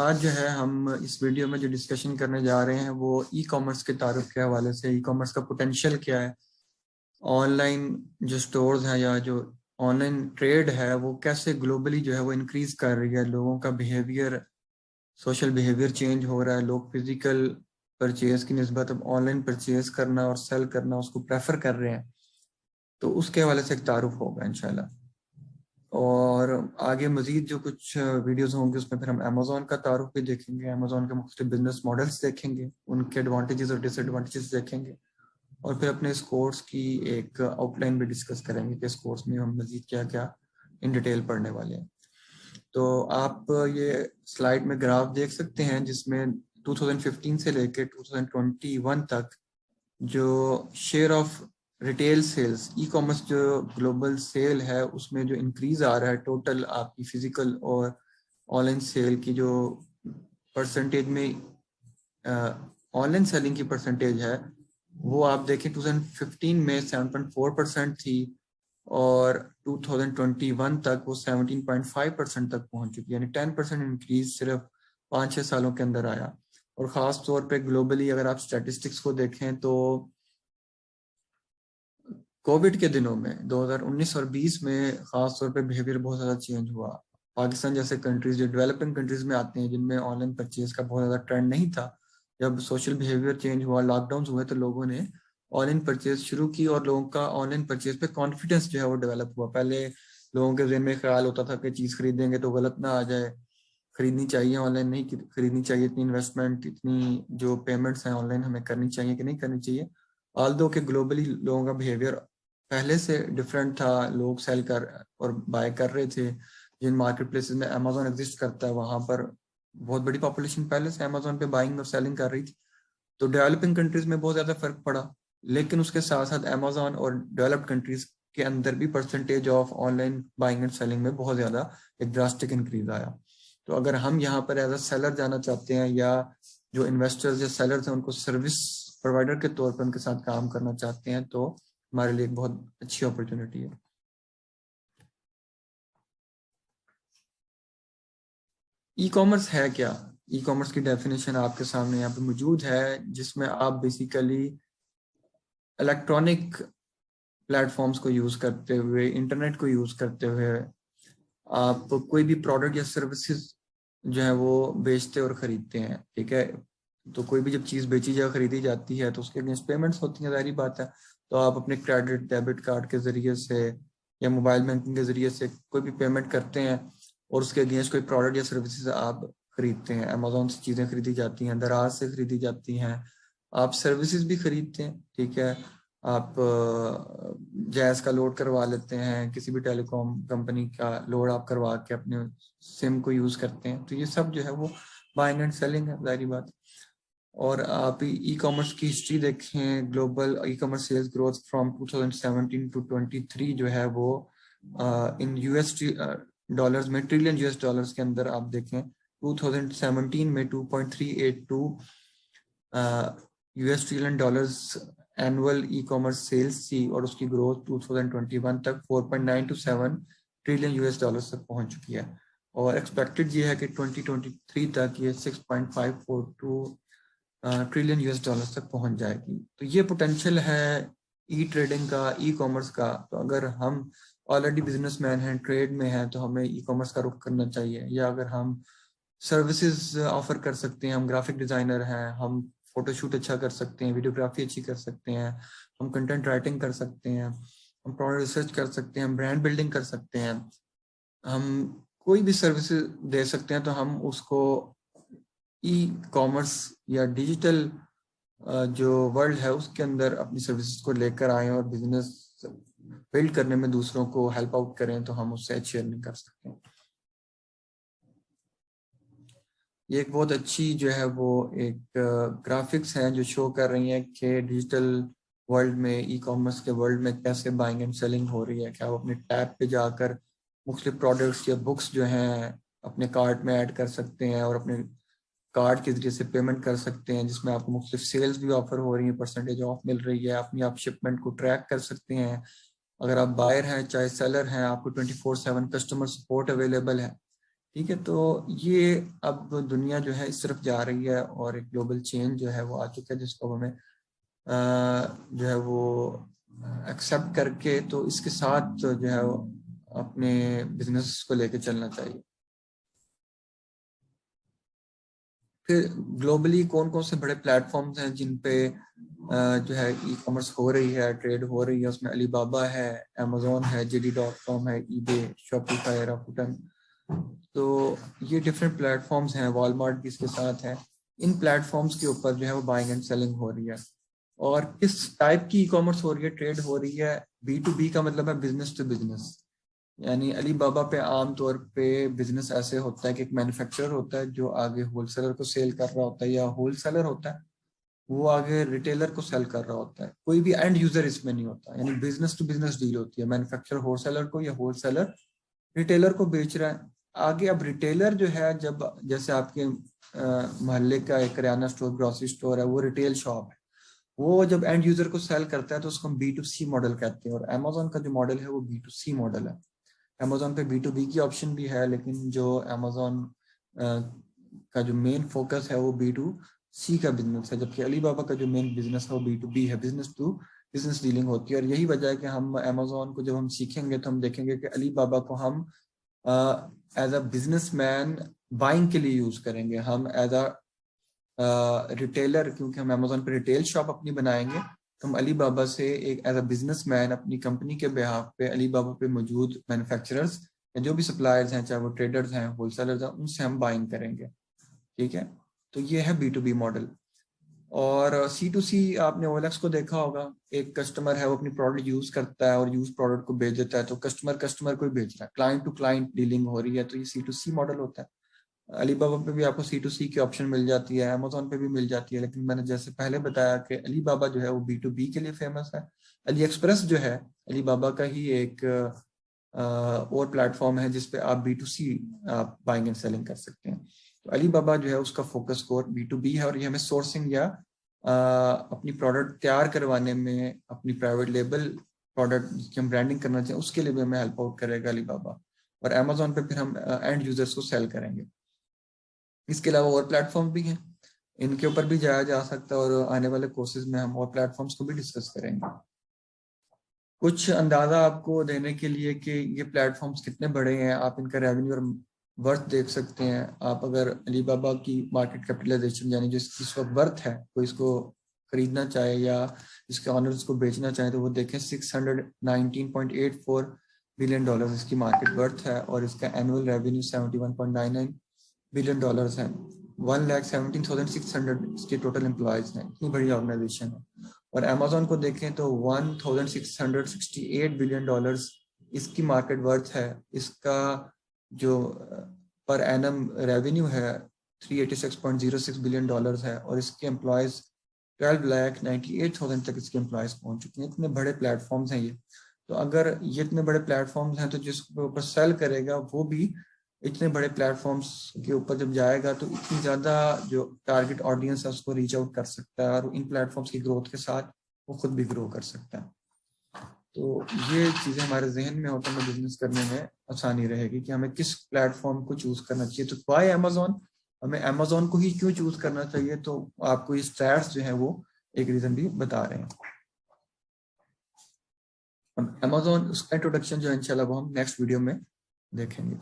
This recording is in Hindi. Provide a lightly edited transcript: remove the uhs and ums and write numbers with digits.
आज जो है हम इस वीडियो में जो डिस्कशन करने जा रहे हैं वो ई कॉमर्स के तारुफ के हवाले से, ई कॉमर्स का पोटेंशियल क्या है, ऑनलाइन जो स्टोर्स हैं या जो ऑनलाइन ट्रेड है वो कैसे ग्लोबली जो है वो इंक्रीज कर रही है, लोगों का बिहेवियर, सोशल बिहेवियर चेंज हो रहा है, लोग फिजिकल परचेज की निस्बत अब ऑनलाइन परचेज करना और सेल करना उसको प्रेफर कर रहे हैं। तो उसके हवाले से एक तारुफ होगा इंशाल्लाह। और आगे मजीद जो कुछ वीडियोस होंगे उसमें फिर हम अमेजोन का तारुफ भी देखेंगे, अमेजोन के मुख्तलिफ बिजनेस मॉडल्स देखेंगे, उनके एडवांटेजेस और डिसएडवांटेजेस देखेंगे, और फिर अपने इस कोर्स की एक आउटलाइन भी डिस्कस करेंगे कि इस कोर्स में हम मजीद क्या क्या इन डिटेल पढ़ने वाले हैं। तो आप ये स्लाइड में ग्राफ देख सकते हैं जिसमें 2015 से लेकर 2021 तक जो share of retail sales, e commerce जो ग्लोबल सेल है उसमें जो इंक्रीज आ रहा है, टोटल आपकी फिजिकल और ऑनलाइन सेल की जो परसेंटेज में ऑनलाइन सेलिंग की परसेंटेज है वो आप देखें 2015 में 7.4% थी और 2021 तक वो 17.5% तक पहुंच चुकी है, यानी 10% इंक्रीज सिर्फ 5-6 सालों के अंदर आया। और ख़ास तौर पे ग्लोबली अगर आप स्टैटिस्टिक्स को देखें तो कोविड के दिनों में 2019 और 20 में ख़ास तौर पे बिहेवियर बहुत ज़्यादा चेंज हुआ। पाकिस्तान जैसे कंट्रीज जो डेवलपिंग कंट्रीज में आते हैं जिनमें ऑनलाइन परचेज का बहुत ज़्यादा ट्रेंड नहीं था, जब सोशल बिहेवियर चेंज हुआ, लॉकडाउन हुए, तो लोगों ने ऑनलाइन परचेज शुरू की और लोगों का ऑनलाइन परचेज पे कॉन्फिडेंस जो है वो डेवलप हुआ। पहले लोगों के ज़हन में ख्याल होता था कि चीज़ खरीदेंगे तो गलत ना आ जाए, खरीदनी चाहिए, ऑनलाइन नहीं खरीदनी चाहिए, इतनी इन्वेस्टमेंट, इतनी जो पेमेंट्स हैं ऑनलाइन हमें करनी चाहिए कि नहीं करनी चाहिए। ऑल्दो के ग्लोबली लोगों का बिहेवियर पहले से डिफरेंट था, लोग सेल कर और बाय कर रहे थे। जिन मार्केट प्लेसेस में अमेजोन एग्जिस्ट करता है वहां पर बहुत बड़ी पॉपुलेशन पहले से अमेजोन पे बाइंग और सेलिंग कर रही थी। तो डेवलपिंग कंट्रीज में बहुत ज्यादा फर्क पड़ा, लेकिन उसके साथ साथ अमेजोन और डेवलप्ड कंट्रीज के अंदर भी percentage of online buying and selling में बहुत ज्यादा एक ड्रास्टिक इंक्रीज आया। तो अगर हम यहाँ पर एज अ सेलर जाना चाहते हैं या जो इन्वेस्टर्स या सेलर्स हैं उनको सर्विस प्रोवाइडर के तौर पर उनके साथ काम करना चाहते हैं तो हमारे लिए एक बहुत अच्छी अपॉर्चुनिटी है। ई कॉमर्स है क्या? ई कॉमर्स की डेफिनेशन आपके सामने यहाँ पे मौजूद है, जिसमें आप बेसिकली इलेक्ट्रॉनिक प्लेटफॉर्म्स को यूज करते हुए, इंटरनेट को यूज करते हुए आप कोई भी प्रोडक्ट या सर्विसेज जो है वो बेचते और खरीदते हैं। ठीक है, तो कोई भी जब चीज़ बेची या खरीदी जाती है तो उसके अगेंस्ट पेमेंट्स होती हैं, जाहिर बात है। तो आप अपने क्रेडिट डेबिट कार्ड के ज़रिए से या मोबाइल बैंकिंग के ज़रिए से कोई भी पेमेंट करते हैं और उसके अगेंस्ट कोई प्रोडक्ट या सर्विसेज आप खरीदते हैं। अमेजोन से चीज़ें खरीदी जाती हैं, दराज से खरीदी जाती हैं, आप सर्विसेज भी खरीदते हैं। ठीक है, आप जैस का लोड करवा लेते हैं, किसी भी टेलीकॉम कंपनी का लोड आप करवा के अपने सिम को यूज़ करते हैं। तो ये सब जो है वो बाइंग एंड सेलिंग है, जाहिर बात। और आप ई कॉमर्स की हिस्ट्री देखें, global e commerce sales growth from 2017 to 23 जो है वो इन यूएस डॉलर्स में, ट्रिलियन यूएस डॉलर्स के अंदर आप देखें 2017 में 2.382 US trillion dollars annual e commerce sales थी और उसकी ग्रोथ 2021 तक 4.927 ट्रिलियन यूएस डॉलर्स तक पहुंच चुकी है। और एक्सपेक्टेड ये है कि 2023 तक ये 6.542 ट्रिलियन यूएस डॉलर्स तक पहुंच जाएगी। तो ये पोटेंशियल है ई ट्रेडिंग का, ई कॉमर्स का। तो अगर हम ऑलरेडी बिजनेसमैन हैं, ट्रेड में हैं, तो हमें ई कॉमर्स का रुख करना चाहिए। या अगर हम सर्विसेज ऑफर कर सकते हैं, हम ग्राफिक डिजाइनर हैं, हम फोटोशूट अच्छा कर सकते हैं, वीडियोग्राफी अच्छी कर सकते हैं, हम कंटेंट राइटिंग कर सकते हैं, हम प्रोडक्ट रिसर्च कर सकते हैं, हम ब्रांड बिल्डिंग कर सकते हैं, हम कोई भी सर्विसेज दे सकते हैं, तो हम उसको ई कॉमर्स या डिजिटल जो वर्ल्ड है उसके अंदर अपनी सर्विसेज को लेकर आए और बिजनेस बिल्ड करने में दूसरों को हेल्प आउट करें, तो हम उससे अच्छी अर्निंग कर सकते हैं। ये एक बहुत अच्छी जो है वो एक ग्राफिक्स हैं जो शो कर रही हैं कि डिजिटल वर्ल्ड में, ई कॉमर्स के वर्ल्ड में कैसे बाइंग एंड सेलिंग हो रही है। क्या आप अपने टैब पे जाकर मुख्तलिफ प्रोडक्ट्स या बुक्स जो हैं अपने कार्ट में ऐड कर सकते हैं और अपने कार्ड के जरिए से पेमेंट कर सकते हैं, जिसमें आपको मुख्तलिफ सेल्स भी ऑफर हो रही है, परसेंटेज ऑफ मिल रही है, अपनी आप शिपमेंट को ट्रैक कर सकते हैं। अगर आप बायर हैं चाहे सेलर हैं, आपको 24/7 कस्टमर सपोर्ट अवेलेबल है। ठीक है, तो ये अब दुनिया जो है इस तरफ जा रही है और एक ग्लोबल चेंज जो है वो आ चुका है, जिसको हमें जो है वो एक्सेप्ट करके तो इसके साथ जो है वो अपने बिजनेस को लेके चलना चाहिए। फिर ग्लोबली कौन कौन से बड़े प्लेटफॉर्म्स हैं जिन पे जो है ई कॉमर्स हो रही है, ट्रेड हो रही है, उसमें अलीबाबा है, अमेजोन है, JD.com है, ईबे, शॉपिफाई, राकुटन। तो ये डिफरेंट प्लेटफॉर्म्स हैं, वॉलमार्ट भी इसके साथ है। इन प्लेटफॉर्म्स के ऊपर जो है वो बाइंग एंड सेलिंग हो रही है। और किस टाइप की ई कॉमर्स हो रही है, ट्रेड हो रही है? B2B का मतलब है बिजनेस टू बिजनेस। यानी अलीबाबा पे आमतौर पे बिजनेस ऐसे होता है कि एक मैन्युफैक्चरर होता है जो आगे होलसेलर को सेल कर रहा होता है, या होलसेलर होता है वो आगे रिटेलर को सेल कर रहा होता है। कोई भी एंड यूजर इसमें नहीं होता, यानी बिजनेस टू बिजनेस डील होती है, मैन्युफैक्चरर होलसेलर को या होलसेलर रिटेलर को बेच रहा है। आगे अब रिटेलर जो है, जब जैसे आपके मोहल्ले का एक किराना स्टोर, ग्रोसरी स्टोर है, वो रिटेल शॉप है, वो जब एंड यूजर को सेल करता है तो उसको हम B2C मॉडल कहते हैं। और अमेजोन का जो मॉडल है वो B2C मॉडल है। अमेजोन पे B2B की ऑप्शन भी है, लेकिन जो अमेजोन का जो मेन फोकस है वो B2C का बिजनेस है, जबकि अलीबाबा का जो मेन बिजनेस है वो B2B है, बिजनेस टू बिजनेस डीलिंग होती है। और यही वजह है कि हम अमेजोन को जब हम सीखेंगे तो हम देखेंगे कि अलीबाबा को हम एज अ बिजनेसमैन बाइंग के लिए यूज करेंगे, हम एज अ रिटेलर, क्योंकि हम अमेजोन पे रिटेल शॉप अपनी बनाएंगे, तो हम अलीबाबा से एक एज अ बिजनेसमैन अपनी कंपनी के बिहाफ पे अलीबाबा पे मौजूद मैन्युफैक्चरर्स या जो भी सप्लायर्स हैं, चाहे वो ट्रेडर्स हैं, होलसेलर्स हैं, उनसे हम बाइंग करेंगे। ठीक है, तो ये है B2B मॉडल। और C2C आपने OLX को देखा होगा, एक कस्टमर है वो अपनी प्रोडक्ट यूज करता है और यूज प्रोडक्ट को बेच देता है, तो कस्टमर कस्टमर को ही बेच रहा है, क्लाइंट टू क्लाइंट डीलिंग हो रही है, तो ये C2C मॉडल होता है। अलीबाबा पे भी आपको C2C की ऑप्शन मिल जाती है, अमेजोन पे भी मिल जाती है, लेकिन मैंने जैसे पहले बताया कि अलीबाबा जो है वो B2B के लिए फेमस है। अली एक्सप्रेस जो है अलीबाबा का ही एक और प्लेटफॉर्म है जिसपे आप B2C आप बाइंग एंड सेलिंग कर सकते हैं। तो अलीबाबा जो है उसका फोकस कोर B2B है, और ये हमें सोर्सिंग या अपनी प्रोडक्ट तैयार करवाने में, अपनी प्राइवेट लेबल प्रोडक्ट की हम ब्रांडिंग करना चाहें उसके लिए भी हमें हेल्प आउट करेगा अलीबाबा। और अमेजोन पे फिर हम एंड यूजर्स को सेल करेंगे। इसके अलावा और प्लेटफॉर्म भी हैं, इनके ऊपर भी जाया जा सकता है, और आने वाले कोर्सेज में हम और प्लेटफॉर्म्स को भी डिस्कस करेंगे। कुछ अंदाजा आपको देने के लिए कि ये प्लेटफॉर्म्स कितने बड़े हैं, आप इनका रेवेन्यू और वर्थ देख सकते हैं। आप अगर अलीबाबा की मार्केट कैपिटलाइजेशन, यानी जो इस वक्त वर्थ है, कोई इसको खरीदना चाहे या इसके ऑनर्स को बेचना चाहे, तो वो देखें $619.84 बिलियन इसकी मार्केट वर्थ है, और इसका एनुअल रेवेन्यू $71.99 बिलियन है। 1,17,600 इसके टोटल एम्प्लॉयज हैं, इतनी बड़ी ऑर्गेनाइजेशन है। और अमेजोन को देखें तो $1,668 बिलियन इसकी मार्केट वर्थ है। इसका जो पर एनम रेवेन्यू है $386.06 बिलियन है, और इसके एम्प्लॉयज 12,98,000 तक इसके एम्प्लॉयज पहुंच चुके हैं। इतने बड़े प्लेटफॉर्म्स हैं ये। तो अगर ये इतने बड़े प्लेटफॉर्म्स हैं, तो जिसके ऊपर सेल करेगा वो भी इतने बड़े प्लेटफॉर्म्स के ऊपर जब जाएगा तो इतनी ज्यादा जो टारगेट ऑडियंस है उसको रीच आउट कर सकता है, और इन प्लेटफॉर्म्स की ग्रोथ के साथ वो खुद भी ग्रो कर सकता है। तो ये चीजें हमारे जहन में हो तो हमें बिजनेस करने में आसानी रहेगी कि हमें किस प्लेटफॉर्म को चूज करना चाहिए। तो वाई अमेजोन, हमें अमेजोन को ही क्यों चूज करना चाहिए, तो आपको ये स्टैट्स जो है वो एक रीजन भी बता रहे हैं। अमेजोन उसका इंट्रोडक्शन जो है इंशाल्लाह वो हम नेक्स्ट वीडियो में देखेंगे।